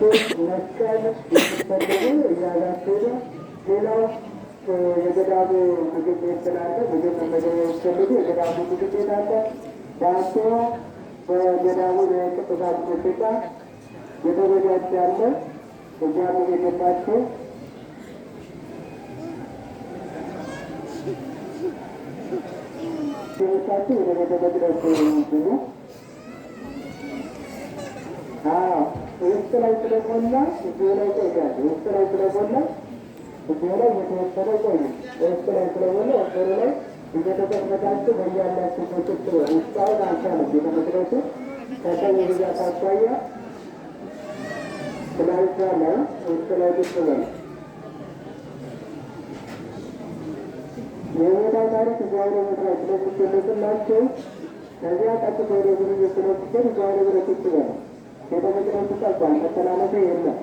መስቀል የሚፈልጉ እያዛቸው ሌላው የገዳሙ ምግብ ቤት ስላለ ምግብ መመገብ የሚፈልጉ የገዳሙ ምግብ ቤት አለ። ዳቦ በገዳሙ የቅዱሳን ቆሽታ የተዘጋጀ አለ። እዚያም የገባቸው ሰዎቻቸው ወደ ቤተ መቅደስ የሚችሉ ውስጥ ላይ ስለሞላ እዚሁ ላይ ቆያሉ። ውስጥ ላይ ስለሞላ እዚሁ ላይ የተወሰነ ቆዩ። ውስጥ ላይ ስለሞላ ወንበሩ ላይ እየተቀመጣችሁ በያላችሁ ቁጭ ውስጣውን አልቻለም። ቤተ መቅደሱ ከሰው ብዛት አኳያ ስላልቻለ ውስጥ ላይ ቁጭ በሉ። የቦታ ታሪክ እዚያው ላይ መስራት ስለሚገለጽላቸው ከዚያ ቀጥታ ወደ ጉብኝት ስለሚገኝ እዚያው ላይ ብለ ቁጭ በሉ። ቤተ መቅደሱ ጠባል መተላለፊያ የለም።